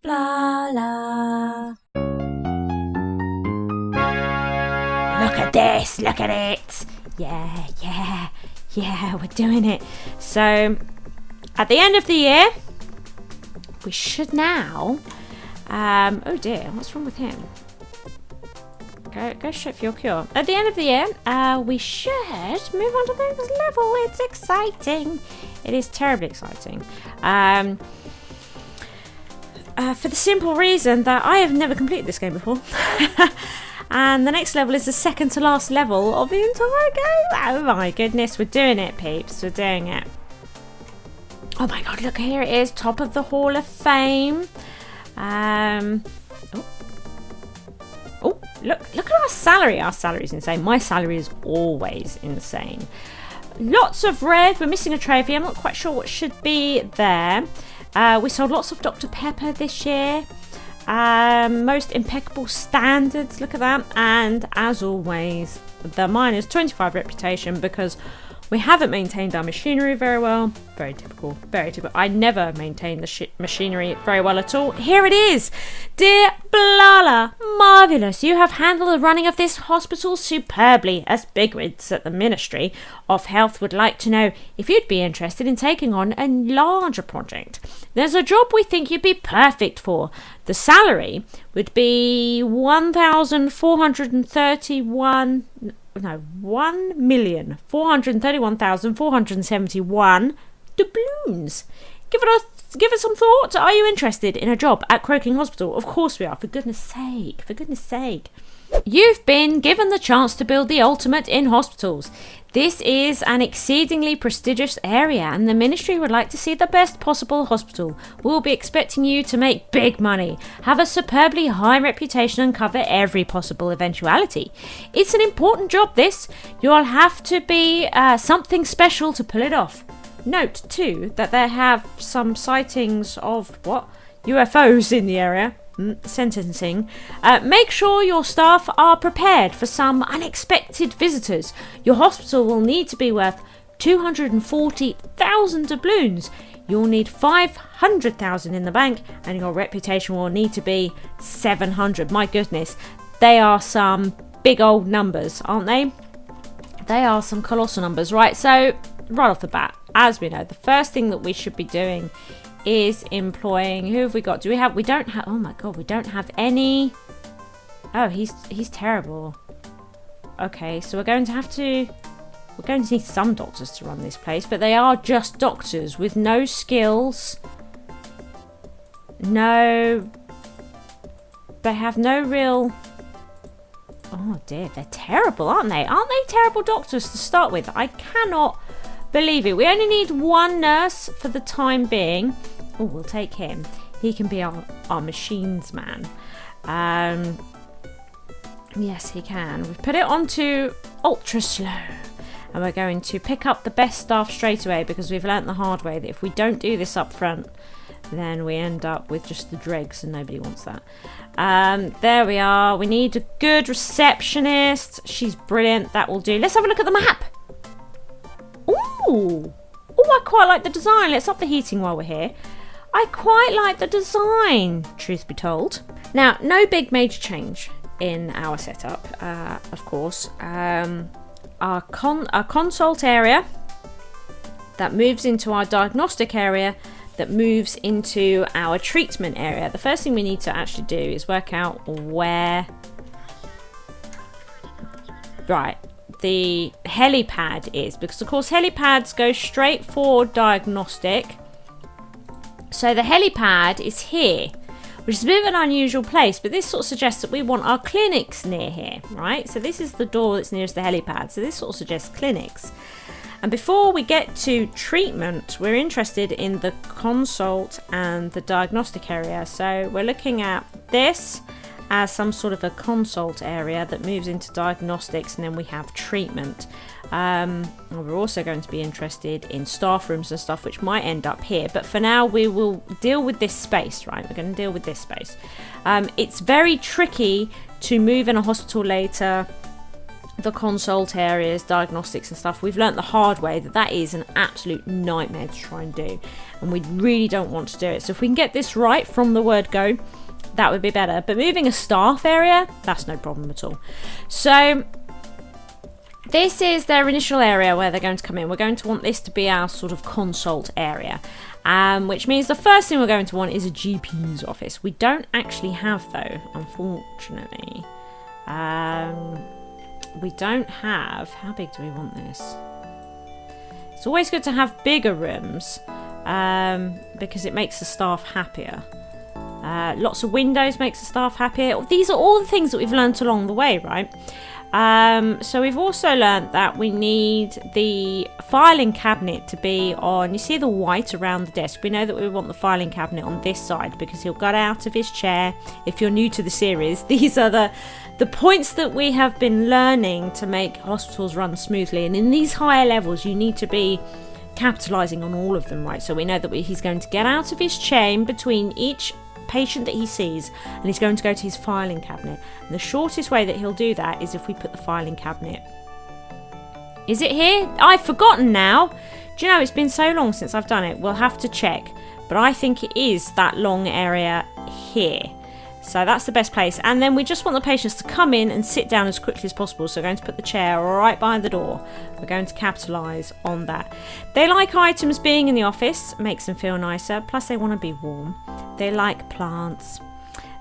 Blarla. Look at this, look at it. Yeah, we're doing it. So, at the end of the year, we should now... oh dear, what's wrong with him? Go straight for your cure. At the end of the year, we should move on to the next level. It's exciting. It is terribly exciting. For the simple reason that I have never completed this game before. And the next level is the second to last level of the entire game. Oh my goodness, we're doing it, peeps. We're doing it. Oh my god, look, here it is. Top of the Hall of Fame. Oh, look at our salary. Our salary is insane. My salary is always insane. Lots of red. We're missing a trophy. I'm not quite sure what should be there. We sold lots of Dr. Pepper this year. Most impeccable standards. Look at that. And as always, the minus 25 reputation because we haven't maintained our machinery very well. Very typical, very typical. I never maintain the machinery very well at all. Here it is. Dear Blarla, marvellous. You have handled the running of this hospital superbly. As bigwigs at the Ministry of Health would like to know if you'd be interested in taking on a larger project. There's a job we think you'd be perfect for. The salary would be 1,431,471 doubloons. Give it some thought. Are you interested in a job at Croaking Hospital? Of course we are. For goodness sake. For goodness sake. You've been given the chance to build the ultimate in hospitals. This is an exceedingly prestigious area and the Ministry would like to see the best possible hospital. We'll be expecting you to make big money, have a superbly high reputation and cover every possible eventuality. It's an important job this. You'll have to be something special to pull it off. Note too that they have some sightings of UFOs in the area. Sentencing. Make sure your staff are prepared for some unexpected visitors. Your hospital will need to be worth 240,000 doubloons. You'll need 500,000 in the bank and your reputation will need to be 700. My goodness, they are some big old numbers, aren't they? They are some colossal numbers, right? So right off the bat, as we know, the first thing that we should be doing is employing, who have we got? We don't have, oh my god, we don't have any. Oh, he's terrible. Okay, so we're going to need some doctors to run this place, but they are just doctors with no skills. They have no real, oh dear, they're terrible, aren't they? Aren't they terrible doctors to start with? I cannot believe it. We only need one nurse for the time being. Oh, we'll take him. He can be our machines man. Yes, he can. We've put it onto ultra slow. And we're going to pick up the best staff straight away because we've learnt the hard way that if we don't do this up front, then we end up with just the dregs and nobody wants that. There we are. We need a good receptionist. She's brilliant. That will do. Let's have a look at the map. Ooh. Oh, I quite like the design. Let's up the heating while we're here. I quite like the design, truth be told. Now, no big major change in our setup, of course. Our consult area that moves into our diagnostic area that moves into our treatment area. The first thing we need to actually do is work out where... Right. The helipad is, because of course helipads go straight for diagnostic. So the helipad is here, which is a bit of an unusual place, but this sort of suggests that we want our clinics near here, right? So this is the door that's nearest the helipad, so this sort of suggests clinics. And before we get to treatment, we're interested in the consult and the diagnostic area. So we're looking at this as some sort of a consult area that moves into diagnostics, and then we have treatment. We're also going to be interested in staff rooms and stuff, which might end up here, but for now we will deal with this space, right? We're going to deal with this space. It's very tricky to move in a hospital later the consult areas, diagnostics and stuff, we've learnt the hard way that is an absolute nightmare to try and do, and we really don't want to do it. So if we can get this right from the word go, that would be better. But moving a staff area, that's no problem at all. So this is their initial area where they're going to come in. We're going to want this to be our sort of consult area, which means the first thing we're going to want is a GP's office. We don't actually have, though, unfortunately. We don't have... How big do we want this? It's always good to have bigger rooms because it makes the staff happier. Lots of windows makes the staff happier. These are all the things that we've learnt along the way, right? So we've also learnt that we need the filing cabinet to be on, you see the white around the desk. We know that we want the filing cabinet on this side because he'll get out of his chair. If you're new to the series, these are the points that we have been learning to make hospitals run smoothly. And in these higher levels, you need to be capitalising on all of them, right? So we know that he's going to get out of his chair in between each patient that he sees, and he's going to go to his filing cabinet. And the shortest way that he'll do that is if we put the filing cabinet. Is it here? I've forgotten now. Do you know, it's been so long since I've done it. We'll have to check, but I think it is that long area here. So that's the best place. And then we just want the patients to come in and sit down as quickly as possible. So we're going to put the chair right by the door. We're going to capitalise on that. They like items being in the office. Makes them feel nicer. Plus they want to be warm. They like plants.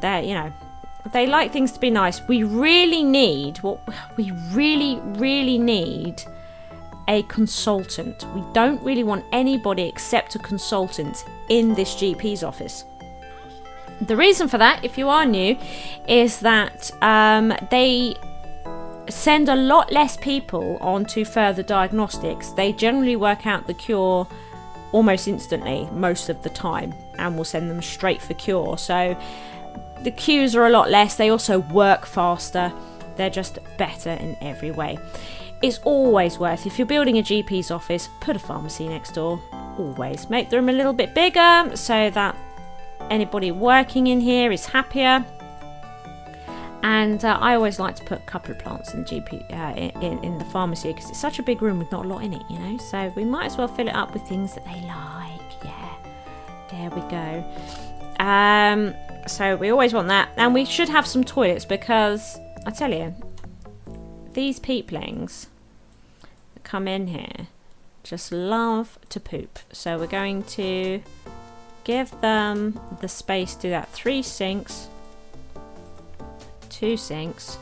They like things to be nice. We really need, we really need a consultant. We don't really want anybody except a consultant in this GP's office. The reason for that, if you are new, is that they send a lot less people on to further diagnostics. They generally work out the cure almost instantly, most of the time, and will send them straight for cure. So the queues are a lot less. They also work faster. They're just better in every way. It's always worth, if you're building a GP's office, put a pharmacy next door. Always. Make the room a little bit bigger so that anybody working in here is happier. And I always like to put a couple of plants in in the pharmacy because it's such a big room with not a lot in it, you know. So we might as well fill it up with things that they like. Yeah, there we go. So we always want that, and we should have some toilets because I tell you, these peeplings that come in here just love to poop. So we're going to give them the space to do that. 3 sinks, 2 sinks,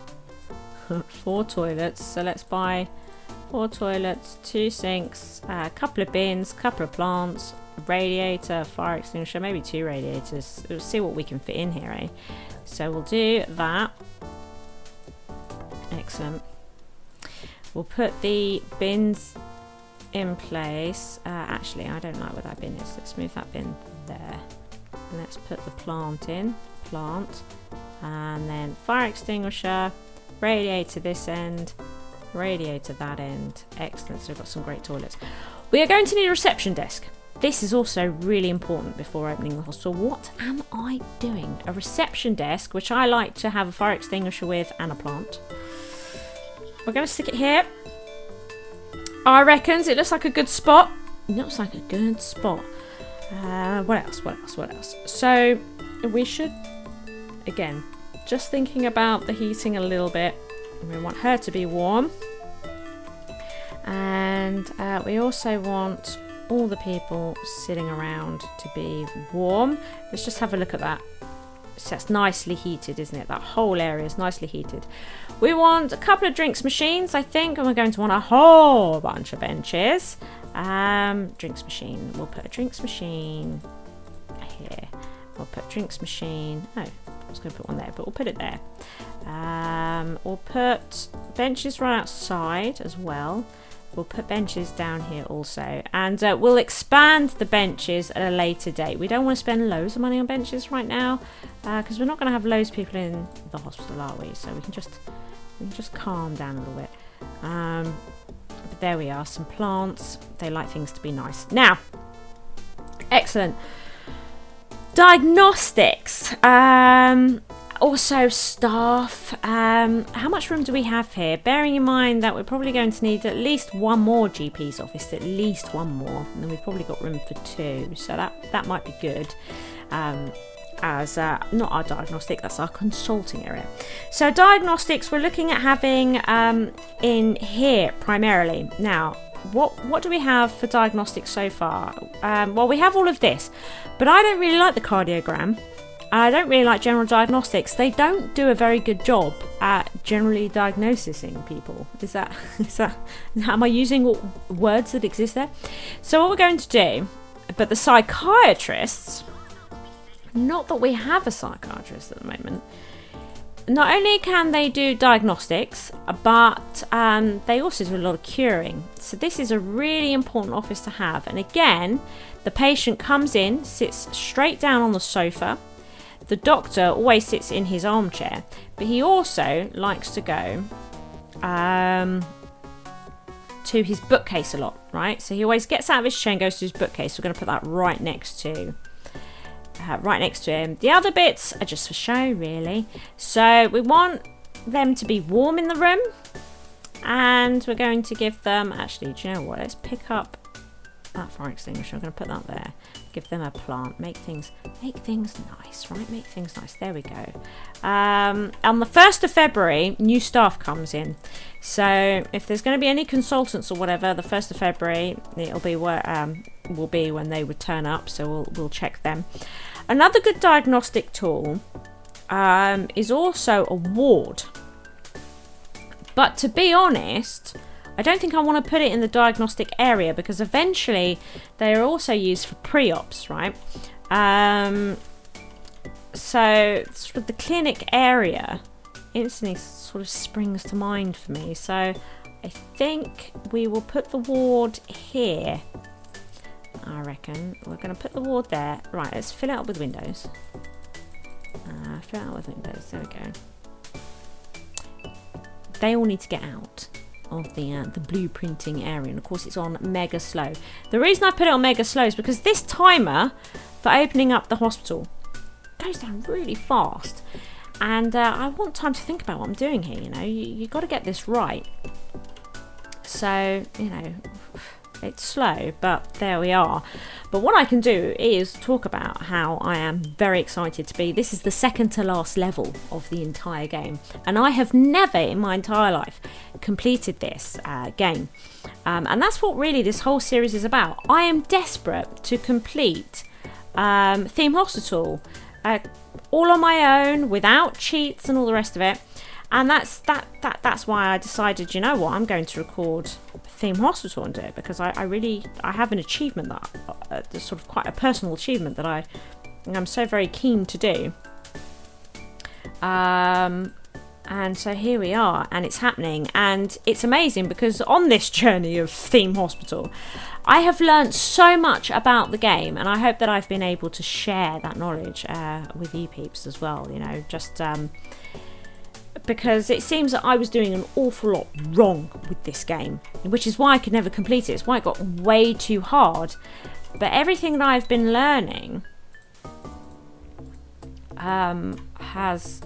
4 toilets. So let's buy 4 toilets, 2 sinks, a couple of bins, couple of plants, a radiator, fire extinguisher, maybe 2 radiators. We'll see what we can fit in here, eh? So we'll do that. Excellent. We'll put the bins in place. Actually, I don't like where that bin is. Let's move that bin there. And let's put the plant in. Plant. And then fire extinguisher, radiator this end, radiator that end. Excellent. So we've got some great toilets. We are going to need a reception desk. This is also really important before opening the hospital. What am I doing? A reception desk, which I like to have a fire extinguisher with and a plant. We're going to stick it here. I reckons it looks like a good spot. It looks like a good spot. What else? So we should, again, just thinking about the heating a little bit. We want her to be warm. And we also want all the people sitting around to be warm. Let's just have a look at that. So that's nicely heated, isn't it? That whole area is nicely heated. We want a couple of drinks machines, I think, and we're going to want a whole bunch of benches. Drinks machine. We'll put a drinks machine here. We'll put drinks machine. Oh, I was going to put one there, but we'll put it there. We'll put benches right outside as well. We'll put benches down here also, and we'll expand the benches at a later date. We don't want to spend loads of money on benches right now because we're not going to have loads of people in the hospital, are we? So we can just calm down a little bit. But there we are, some plants. They like things to be nice. Now, excellent. Diagnostics. Also staff, how much room do we have here? Bearing in mind that we're probably going to need at least one more GP's office, at least one more, and then we've probably got room for 2, so that might be good. As not our diagnostic, that's our consulting area. So diagnostics we're looking at having in here primarily. Now what do we have for diagnostics so far? Well, we have all of this, but I don't really like the cardiogram. I don't really like general diagnostics. They don't do a very good job at generally diagnosing people. Is that am I using words that exist there? So what we're going to do, but the psychiatrists, not that we have a psychiatrist at the moment, not only can they do diagnostics, but they also do a lot of curing. So this is a really important office to have. And again, the patient comes in, sits straight down on the sofa. The doctor always sits in his armchair, but he also likes to go to his bookcase a lot, right? So he always gets out of his chair and goes to his bookcase. We're going to put that right next to him. The other bits are just for show, really. So we want them to be warm in the room, and we're going to give them, actually, do you know what? Let's pick up that fire extinguisher. I'm going to put that there. Give them a plant. Make things nice, right? Make things nice. There we go. On the 1st of February, new staff comes in. So if there's going to be any consultants or whatever, the 1st of February, it'll be will be when they would turn up. So we'll check them. Another good diagnostic tool is also a ward. But to be honest, I don't think I want to put it in the diagnostic area, because eventually they are also used for pre-ops, right? So sort of the clinic area instantly sort of springs to mind for me. So I think we will put the ward here. I reckon we're going to put the ward there. Right, let's fill it up with windows. Fill it up with windows. There we go. They all need to get out of the blueprinting area, and of course it's on mega slow. The reason I put it on mega slow is because this timer for opening up the hospital goes down really fast, and I want time to think about what I'm doing here. You know, you got to get this right. So you know, it's slow, but there we are. But what I can do is talk about how I am very excited to be. This is the second to last level of the entire game, and I have never in my entire life completed this game. And that's what really this whole series is about. I am desperate to complete Theme Hospital all on my own, without cheats and all the rest of it. And that's why I decided, you know what, I'm going to record Theme Hospital and do it, because I have an achievement that sort of quite a personal achievement that I'm so very keen to do. And so here we are, and it's happening, and it's amazing because on this journey of Theme Hospital, I have learnt so much about the game, and I hope that I've been able to share that knowledge with you peeps as well. You know, just because it seems that I was doing an awful lot wrong with this game, which is why I could never complete it. It's why it got way too hard. But everything that I've been learning has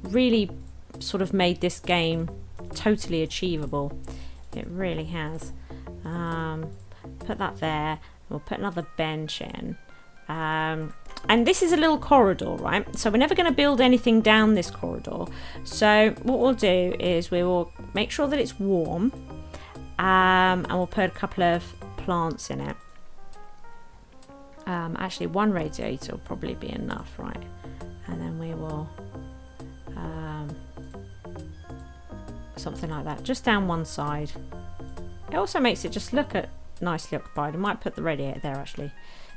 really sort of made this game totally achievable. It really has. Put that there. We'll put another bench in. And this is a little corridor, right? So we're never going to build anything down this corridor. So what we'll do is we will make sure that it's warm, and we'll put a couple of plants in it. Actually, one radiator will probably be enough, right? And then we will something like that, just down one side. It also makes it just look nicely occupied. I might put the radiator there, actually.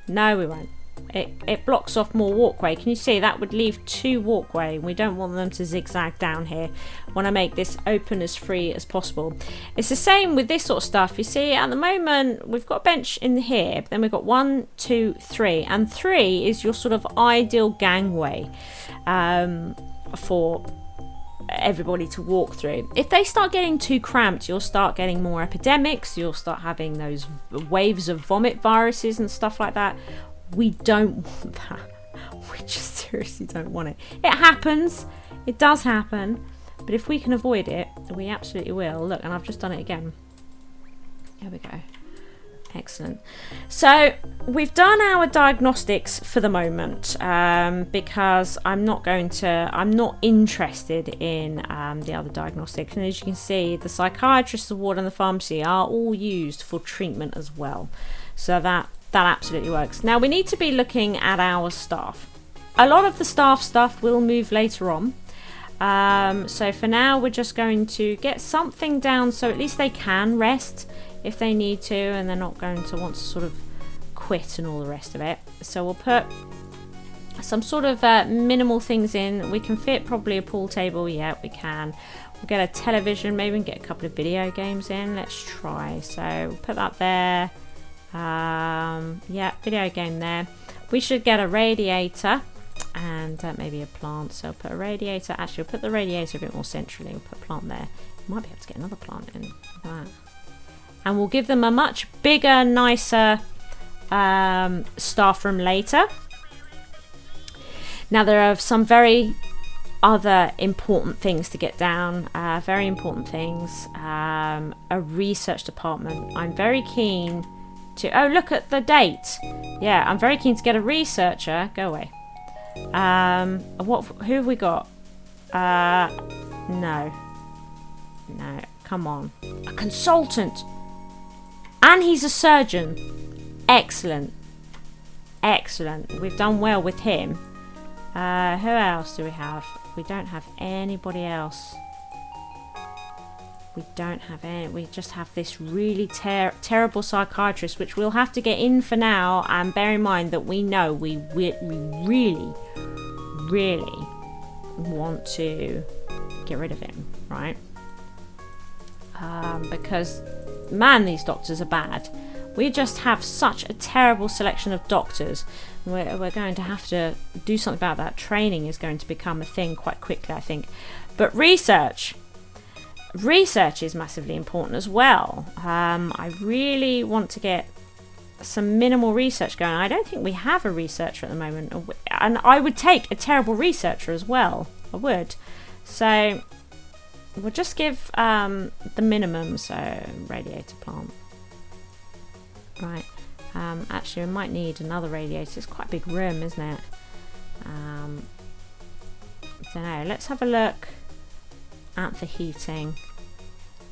No, we won't. It blocks off more walkway. Can you see that would leave 2 walkway? We don't want them to zigzag down here. Want to make this open as free as possible. It's the same with this sort of stuff. You see, at the moment we've got a bench in here, but then we've got 1, 2, 3, and 3 is your sort of ideal gangway for everybody to walk through. If they start getting too cramped, you'll start getting more epidemics. You'll start having those waves of vomit viruses and stuff like that. We don't want that. We just seriously don't want it. It happens. It does happen. But if we can avoid it, we absolutely will. Look, and I've just done it again. There we go. Excellent. So we've done our diagnostics for the moment, because I'm not interested in the other diagnostics. And as you can see, the psychiatrist, the ward and the pharmacy are all used for treatment as well. So that absolutely works. Now we need to be looking at our staff. A lot of the staff stuff will move later on. So for now, we're just going to get something down so at least they can rest if they need to, and they're not going to want to sort of quit and all the rest of it. So we'll put some sort of minimal things in. We can fit probably a pool table. Yeah, we can. We'll get a television. Maybe we can get a couple of video games in. Let's try. So we'll put that there. Yeah, video game there. We should get a radiator and maybe a plant. So I'll put a radiator. Actually, we'll put the radiator a bit more centrally. We'll put a plant there. We might be able to get another plant in. Look at that. And we'll give them a much bigger, nicer staff room later. Now there are some very other important things to get down. Very important things. A research department. I'm very keen to... Oh, look at the date. Yeah, I'm very keen to get a researcher. Go away. Who have we got? No. No, come on. A consultant. And he's a surgeon. Excellent. Excellent. We've done well with him. Who else do we have? We don't have anybody else. We don't have any. We just have this really terrible psychiatrist, which we'll have to get in for now. And bear in mind that we know we really, really want to get rid of him, right? Because, man, these doctors are bad. We just have such a terrible selection of doctors. We're going to have to do something about that. Training is going to become a thing quite quickly, I think. But research is massively important as well. I really want to get some minimal research going. I don't think we have a researcher at the moment. And I would take a terrible researcher as well. I would. So... we'll just give the minimum, so radiator plant. Right. Actually, we might need another radiator. It's quite a big room, isn't it? I don't know. Let's have a look at the heating.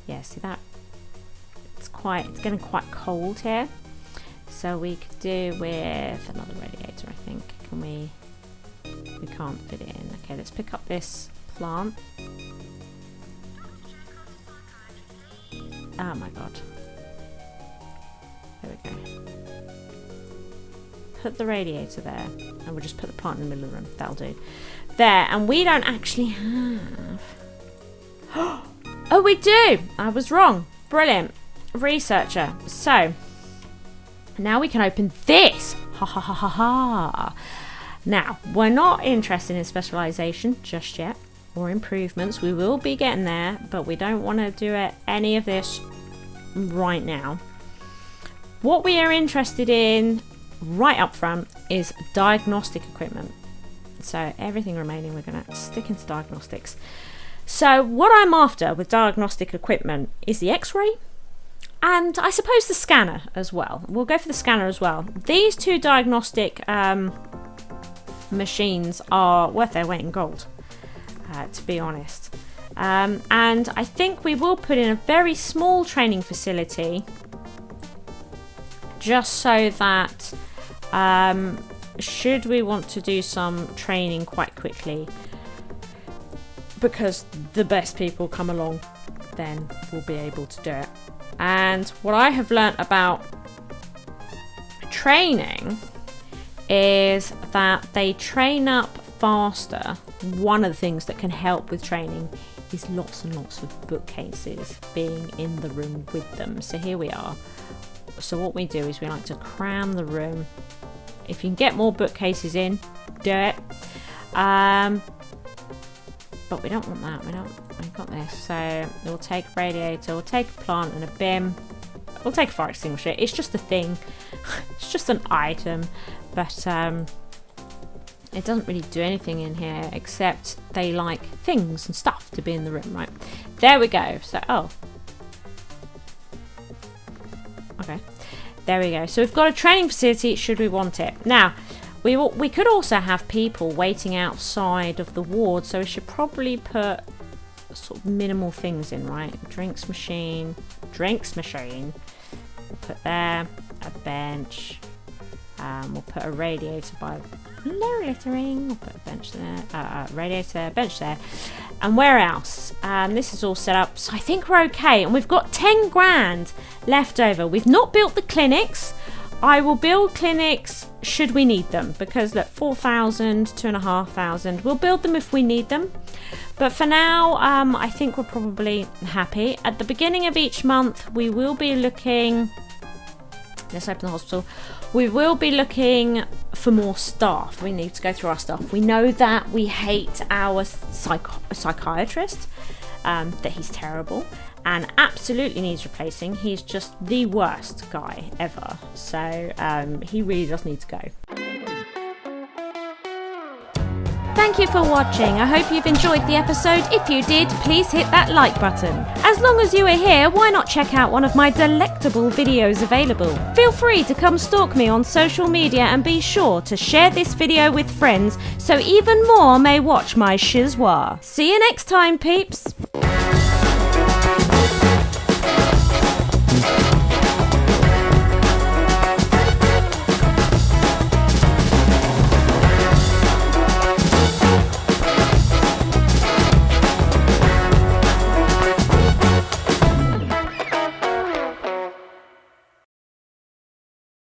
Yeah, see that? It's getting quite cold here. So we could do with another radiator, I think. Can we? We can't fit it in. Okay, let's pick up this plant. Oh my god. There we go. Put the radiator there. And we'll just put the plant in the middle of the room. That'll do. There. And we don't actually have... Oh, we do! I was wrong. Brilliant. Researcher. So, now we can open this. Ha ha ha ha ha. Now, we're not interested in specialisation just yet. Or improvements. We will be getting there, but we don't want to do any of this right now. What we are interested in right up front is diagnostic equipment. So everything remaining we're going to stick into diagnostics. So what I'm after with diagnostic equipment is the X-ray and I suppose the scanner as well. We'll go for the scanner as well. These two diagnostic machines are worth their weight in gold. To be honest. And I think we will put in a very small training facility just so that should we want to do some training quite quickly, because the best people come along, then we'll be able to do it. And what I have learnt about training is that they train up faster. One of the things that can help with training is lots and lots of bookcases being in the room with them. So here we are. So what we do is we like to cram the room. If you can get more bookcases in, do it. But we don't want that. We've got this. So we'll take a radiator, we'll take a plant and a bin. We'll take a fire extinguisher. It's just a thing. It's just an item. But It doesn't really do anything in here except they like things and stuff to be in the room, right? There we go. So, oh. Okay. There we go. So we've got a training facility should we want it. Now, we could also have people waiting outside of the ward, so we should probably put sort of minimal things in, right? Drinks machine. We'll put there a bench. We'll put a radiator by no littering. We'll put a bench there, radiator, bench there. And where else? This is all set up, so I think we're okay. And we've got 10 grand left over. We've not built the clinics. I will build clinics should we need them, because look, 4,000, 2,500. We'll build them if we need them. But for now, I think we're probably happy. At the beginning of each month, we will be looking. Let's open the hospital. We will be looking for more staff. We need to go through our stuff. We know that we hate our psychiatrist, that he's terrible and absolutely needs replacing. He's just the worst guy ever. So he really does need to go. Thank you for watching. I hope you've enjoyed the episode. If you did, please hit that like button. As long as you are here, why not check out one of my delectable videos available? Feel free to come stalk me on social media and be sure to share this video with friends so even more may watch my schizwa. See you next time, peeps!